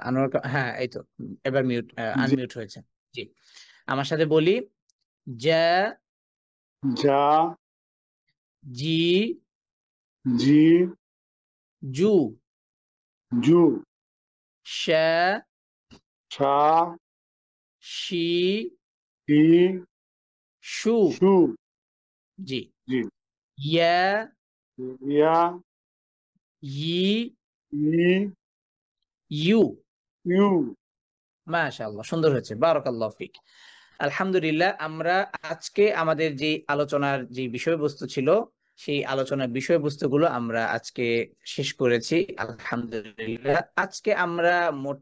Speaker 2: আনোয়ার হ্যাঁ, এই তো এবার মিউট
Speaker 5: জি,
Speaker 2: আনমিউট হয়েছে। জি, আমার সাথে বলি। যা,
Speaker 5: যা,
Speaker 2: জি,
Speaker 5: জি,
Speaker 2: জু,
Speaker 5: জু,
Speaker 2: শা,
Speaker 5: সা,
Speaker 2: শি,
Speaker 5: টি,
Speaker 2: শু।
Speaker 5: সু,
Speaker 2: জি,
Speaker 5: জি,
Speaker 2: ইয়া,
Speaker 5: ইয়া,
Speaker 2: ই,
Speaker 5: ই,
Speaker 2: ইউ।
Speaker 5: ইউ।
Speaker 2: মাশাআল্লাহ, সুন্দর হয়েছে, বারাকাল্লাহু ফিক। আলহামদুলিল্লাহ, আমরা আজকে আমাদের যে আলোচনার যে বিষয়বস্তু ছিল, সেই আলোচনার বিষয়বস্তুগুলো আমরা আজকে শেষ করেছি আলহামদুলিল্লাহ। আজকে আমরা মোট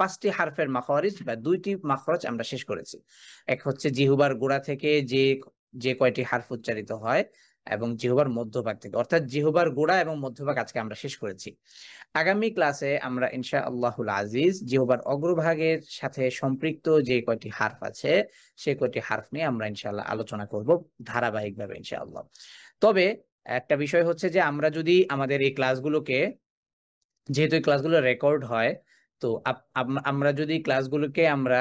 Speaker 2: 5টি হারফের মাখরিজ বা 2টি মাখরজ আমরা শেষ করেছি। এক হচ্ছে জিহ্বার গোড়া থেকে যে যে কয়টি হারফ উচ্চারিত হয়, এবং জিহ্বার মধ্যভাগ থেকে, অর্থাৎ জিহ্বার গোড়া এবং মধ্যভাগ আজকে আমরা শেষ করেছি। আগামী ক্লাসে আমরা ইনশাআল্লাহুল আজিজ জিহ্বার অগ্রভাগের সাথে সম্পৃক্ত যে কয়টি হারফ আছে, সেই কয়টি হারফ নিয়ে আমরা ইনশাআল্লাহ আলোচনা করব ধারাবাহিকভাবে ইনশাআল্লাহ। তবে একটা বিষয় হচ্ছে যে আমরা যদি আমাদের এই ক্লাসগুলোকে, যেহেতু এই ক্লাসগুলো রেকর্ড হয়, তো আমরা যদি ক্লাসগুলোকে আমরা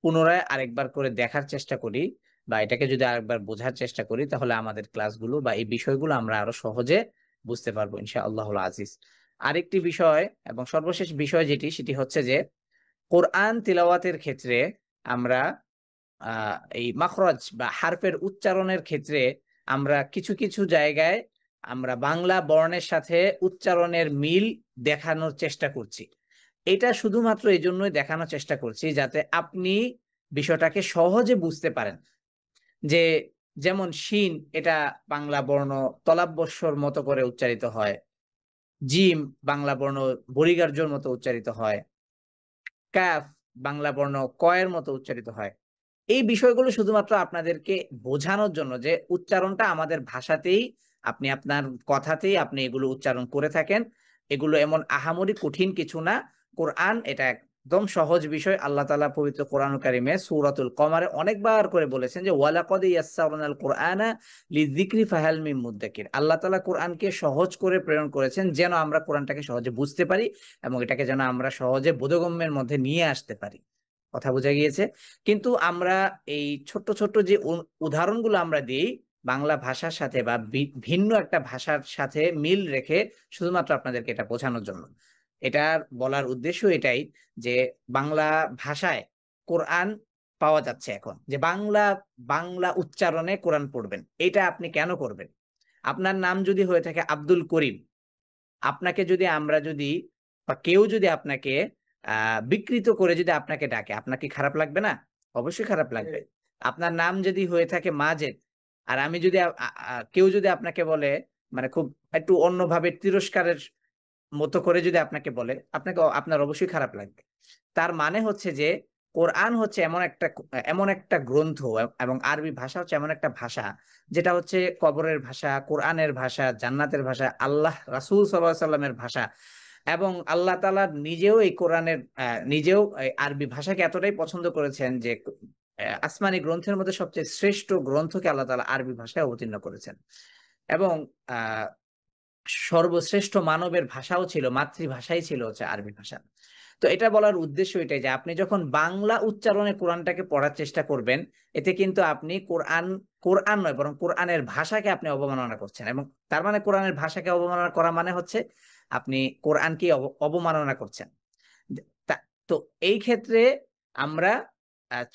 Speaker 2: পুনরায় আরেকবার করে দেখার চেষ্টা করি, বা এটাকে যদি আরেকবার বোঝার চেষ্টা করি, তাহলে আমাদের ক্লাসগুলো বা এই বিষয়গুলো আমরা আরো সহজে বুঝতে পারবো ইনশাআল্লাহুল আজিজ। আরেকটি বিষয় এবং সর্বশেষ বিষয় সেটি হচ্ছে যে কোরআন তিলাওয়াতের ক্ষেত্রে আমরা এই মাখরজ বা হারফের উচ্চারণের ক্ষেত্রে আমরা কিছু কিছু জায়গায় আমরা বাংলা বর্ণের সাথে উচ্চারণের মিল দেখানোর চেষ্টা করছি। এটা শুধুমাত্র এই জন্যই দেখানোর চেষ্টা করছি যাতে আপনি বিষয়টাকে সহজে বুঝতে পারেন। যে যেমন শিন, এটা বাংলা বর্ণ তলাব্বস্যর মতো করে উচ্চারিত হয়। জিম বাংলা বর্ণ বরিগার্যর মতো উচ্চারিত হয়। কাফ বাংলা বর্ণ কয়ের মতো উচ্চারিত হয়। এই বিষয়গুলো শুধুমাত্র আপনাদেরকে বোঝানোর জন্য যে উচ্চারণটা আমাদের ভাষাতেই, আপনি আপনার কথাতেই আপনি এগুলো উচ্চারণ করে থাকেন। এগুলো এমন আহামরি কঠিন কিছু না। কোরআন এটা একদম সহজ বিষয়। আল্লাহ তাআলা পবিত্র কোরআন কারিমে সূরাতুল কমারে অনেকবার করে বলেছেন যে ওয়ালাকাদ ইয়াসসারনাল কোরআনা লিযিকরি ফাহাল মিন মুদ্দাকির। আল্লাহ তাআলা কোরআনকে সহজ করে প্রেরণ করেছেন যেন আমরা কোরআনটাকে সহজে বুঝতে পারি এবং এটাকে যেন আমরা সহজে বোধগম্যের মধ্যে নিয়ে আসতে পারি। কথা বোঝা গিয়েছে? কিন্তু আমরা এই ছোট্ট ছোট্ট যে উদাহরণগুলো আমরা দিই বাংলা ভাষার সাথে বা ভিন্ন একটা ভাষার সাথে মিল রেখে, শুধুমাত্র আপনাদেরকে এটা বোঝানোর জন্য। এটার বলার উদ্দেশ্য এটাই যে বাংলা ভাষায় কোরআন পাওয়া যাচ্ছে এখন, যে বাংলা বাংলা উচ্চারণে কোরআন পড়বেন, এটা আপনি কেন করবেন? আপনার নাম যদি হয়ে থাকে আব্দুল করিম, আপনাকে যদি আমরা যদি বা কেউ যদি আপনাকে বিকৃত করে যদি আপনাকে ডাকে, আপনার কি খারাপ লাগবে না? অবশ্যই খারাপ লাগবে। আপনার নাম যদি হয়ে থাকে মাজেদ, আর আমি যদি কেউ যদি আপনাকে বলে, মানে খুব একটু অন্যভাবে তিরস্কারের মতো করে যদি আপনাকে বলে, আপনার অবশ্যই খারাপ লাগবে। তার মানে হচ্ছে যে কোরআন হচ্ছে এমন একটা গ্রন্থ, এবং আরবি ভাষা হচ্ছে এমন একটা ভাষা যেটা হচ্ছে কবরের ভাষা, কোরআনের ভাষা, জান্নাতের ভাষা, আল্লাহ রাসূল সাল্লাল্লাহু আলাইহি সাল্লামের ভাষা। এবং আল্লাহ তাআলা নিজেও এই কোরআনের নিজেও এই আরবি ভাষাকে এতটাই পছন্দ করেছেন যে আসমানি গ্রন্থের মধ্যে সবচেয়ে শ্রেষ্ঠ গ্রন্থকে আল্লাহ তাআলা আরবি ভাষায় অবতীর্ণ করেছেন। এবং আহ সর্বশ্রেষ্ঠ মানবের ভাষাও ছিল, মাতৃভাষাই ছিল হচ্ছে আরবি ভাষা। তো এটা বলার উদ্দেশ্য এটাই যে আপনি যখন বাংলা উচ্চারণে কোরআনটাকে পড়ার চেষ্টা করবেন, এতে কিন্তু আপনি কোরআন নয় বরং কোরআনের ভাষাকে আপনি অবমাননা করছেন। এবং তার মানে কোরআনের ভাষাকে অবমাননা করা মানে হচ্ছে আপনি কোরআনকে অবমাননা করছেন। তা- তো এই ক্ষেত্রে আমরা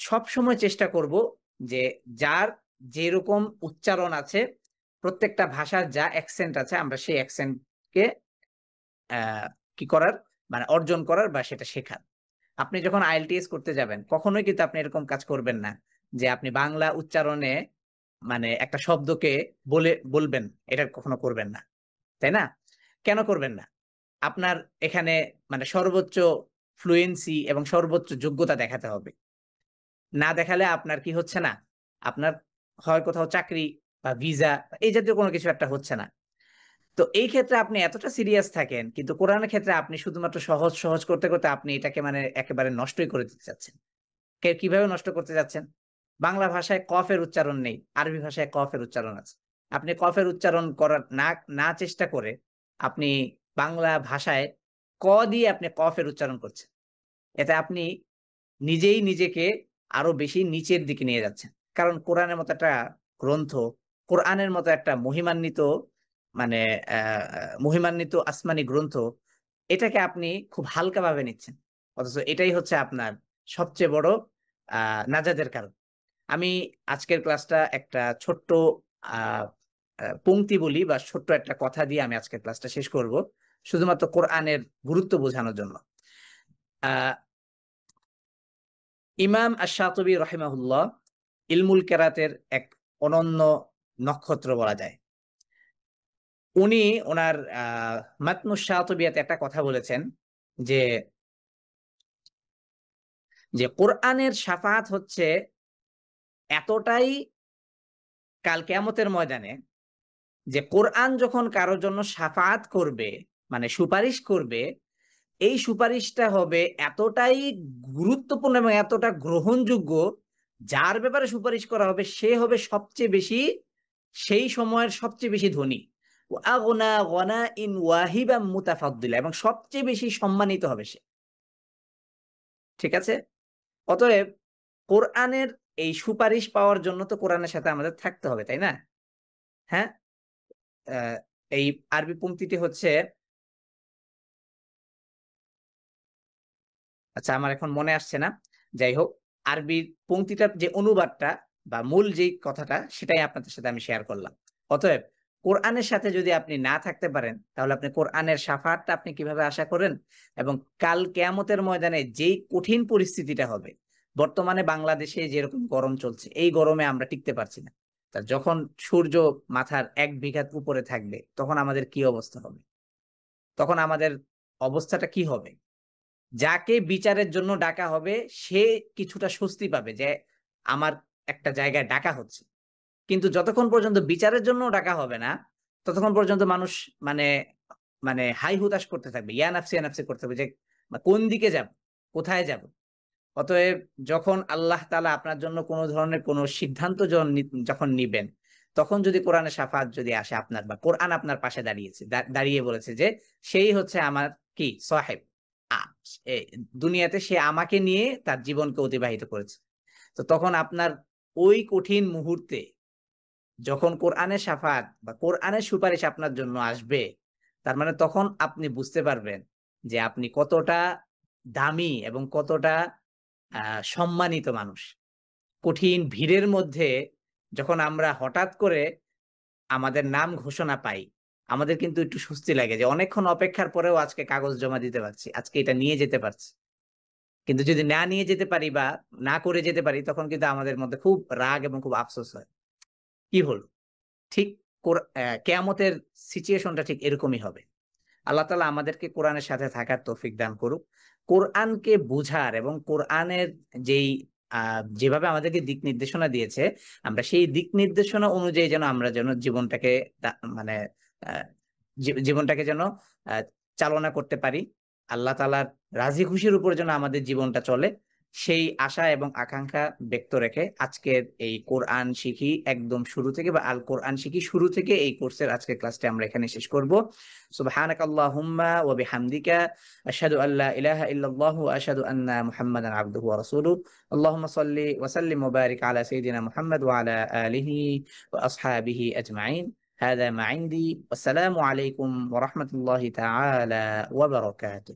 Speaker 2: সব সময় চেষ্টা করব যে যার যেরকম উচ্চারণ আছে, প্রত্যেকটা ভাষার যা অ্যাকসেন্ট আছে, আমরা সেই অ্যাকসেন্টকে কি করার, মানে অর্জন করার বা সেটা শেখার। আপনি যখন আইএলটিএস করতে যাবেন, কখনোই কিন্তু আপনি এরকম কাজ করবেন না যে আপনি বাংলা উচ্চারণে মানে একটা শব্দকে বলবেন, এটা কখনো করবেন না, তাই না? কেন করবেন না? আপনার এখানে মানে সর্বোচ্চ ফ্লুয়েন্সি এবং সর্বোচ্চ যোগ্যতা দেখাতে হবে। না দেখালে আপনার কি হচ্ছে না, আপনার হয় কোথাও চাকরি বা ভিসা এই জাতীয় কোনো কিছু একটা হচ্ছে না। তো এই ক্ষেত্রে আপনি এতটা সিরিয়াস থাকেন, কিন্তু কোরআনের ক্ষেত্রে আপনি শুধুমাত্র সহজ সহজ করতে করতে আপনি এটাকে মানে একেবারে নষ্টই করে দিতে চাচ্ছেন। কিভাবে নষ্ট করতে যাচ্ছেন? বাংলা ভাষায় কফের উচ্চারণ নেই, আরবি ভাষায় কফের উচ্চারণ আছে। আপনি কফের উচ্চারণ করার না না চেষ্টা করে আপনি বাংলা ভাষায় ক দিয়ে আপনি কফের উচ্চারণ করছেন। এতে আপনি নিজেই নিজেকে আরো বেশি নিচের দিকে নিয়ে যাচ্ছেন। কারণ কোরআনের মতো একটা গ্রন্থ, কোরআনের মতো একটা মহিমান্বিত মানে মহিমান্বিত আসমানি গ্রন্থ, এটাকে আপনি খুব হালকাভাবে নিচ্ছেন। অথচ এটাই হচ্ছে আপনার সবচেয়ে বড় নাজাতের কারণ। আমি আজকের ক্লাসটা একটা ছোট্ট আহ পংক্তি বলি বা ছোট্ট একটা কথা দিয়ে আমি আজকের ক্লাসটা শেষ করব, শুধুমাত্র কোরআনের গুরুত্ব বোঝানোর জন্য। আহ ইমাম আশ-শাতিবী রাহিমাহুল্লাহ ইলমুল কেরাতের এক অনন্য নক্ষত্র বলা যায়। উনি ওনার মাতনুশ শাতিবিয়াতে একটা কথা বলেছেন যে যে কোরআনের শাফাআত হচ্ছে এতটাই কাল কিয়ামতের ময়দানে, যে কোরআন যখন কারোর জন্য শাফাআত করবে মানে সুপারিশ করবে, এই সুপারিশটা হবে এতটাই গুরুত্বপূর্ণ এবং এতটা গ্রহণযোগ্য, যার ব্যাপারে সুপারিশ করা হবে সে হবে সবচেয়ে বেশি, সেই সময়ের সবচেয়ে বেশি ধনী, আগনা গনা ইন ওয়াহিবা মুতাফাদ্দিলা, এবং সবচেয়ে বেশি সম্মানিত হবে সে। ঠিক আছে? অতএব কোরআনের এই সুপারিশ পাওয়ার জন্য তো কোরআনের সাথে আমাদের থাকতে হবে, তাই না? হ্যাঁ, এই আরবি পংক্তিটি হচ্ছে, আচ্ছা আমার এখন মনে আসছে না, যাই হোক, আরবির পংক্তিটার যে অনুবাদটা বা মূল যে কথাটা সেটাই আপনাদের সাথে আমি শেয়ার করলাম। অতএব কোরআনের সাথে যদি আপনি না থাকতে পারেন, তাহলে আপনি কোরআনের শাফাআতটা আপনি কিভাবে আশা করেন? এবং কাল কিয়ামতের ময়দানে যেই কঠিন পরিস্থিতিটা হবে, বর্তমানে বাংলাদেশে যেরকম গরম চলছে, এই গরমে আমরা টিকতে পারছি না, তা যখন সূর্য মাথার 1 বিঘা উপরে থাকবে তখন আমাদের কি অবস্থা হবে? তখন আমাদের অবস্থাটা কি হবে? যাকে বিচারের জন্য ডাকা হবে সে কিছুটা স্বস্তি পাবে যে আমার একটা জায়গায় ডাকা হচ্ছে, কিন্তু যতক্ষণ পর্যন্ত বিচারের জন্য ডাকা হবে না, ততক্ষণ পর্যন্ত মানুষ মানে মানে হাই হুতাশ করতে থাকবে, ইয়া নাফসি করতে থাকবে যে কোন দিকে যাব, কোথায় যাব। অতএব যখন আল্লাহ তাআলা আপনার জন্য কোনো ধরনের কোনো সিদ্ধান্ত যখন নিবেন, তখন যদি কোরআনের শাফাআত যদি আসে আপনার, বা কোরআন আপনার পাশে দাঁড়িয়ে বলেছে যে সেই হচ্ছে আমার কি সাহেব, দুনিয়াতে সে আমাকে নিয়ে তার জীবনকে অতিবাহিত করেছে, তো তখন আপনার ওই কঠিন মুহূর্তে যখন কোরআনের শাফাআত বা কোরআনের সুপারিশ আপনার জন্য আসবে, তার মানে তখন আপনি বুঝতে পারবেন যে আপনি কতটা দামি এবং কতটা সম্মানিত মানুষ। কঠিন ভিড়ের মধ্যে যখন আমরা হঠাৎ করে আমাদের নাম ঘোষণা পাই, আমাদের কিন্তু একটু স্বস্তি লাগে যে অনেকক্ষণ অপেক্ষার পরেও আজকে কাগজ জমা দিতে পারছি, আজকে এটা নিয়ে যেতে পারছি। কিন্তু যদি না নিয়ে যেতে পারি বা না করে যেতে পারি, তখন কিন্তু আমাদের মধ্যে খুব রাগ এবং খুব আফসোস হয়, কি হলো। ঠিক কিয়ামতের সিচুয়েশনটা ঠিক এরকমই হবে। আল্লাহ তাআলা আমাদেরকে কোরআনের সাথে থাকার তৌফিক দান করুক, কোরআনকে বুঝার এবং কোরআনের যেই যেভাবে আমাদেরকে দিক নির্দেশনা দিয়েছে, আমরা সেই দিক নির্দেশনা অনুযায়ী যেন আমরা যেন জীবনটাকে মানে জীবনটাকে যেন চালনা করতে পারি, আল্লাহ তাআলার রাজি খুশির উপর যেন আমাদের জীবনটা চলে, সেই আশা এবং আকাঙ্ক্ষা ব্যক্ত রেখে আজকের এই কোরআন শিখি একদম শুরু থেকে বা আল কোরআন শিখি শুরু থেকে এই কোর্সের আজকের ক্লাসটা আমরা এখানে শেষ করব। সুবহানাকাল্লাহুম্মা ওয়া বিহামদিকা আশহাদু আল্লা ইলাহা ইল্লাল্লাহু ওয়া আশহাদু আন্না মুহাম্মাদান আবদুহু ওয়া রাসূলুহু। আল্লাহুম্মা সাল্লি ওয়া সাল্লিম ওয়া বারিক আলা সাইয়্যিদিনা মুহাম্মাদ ওয়া আলা আলিহি ওয়া আসহাবিহি আজমাইন। هذا ما عندي والسلام عليكم ورحمة الله تعالى وبركاته.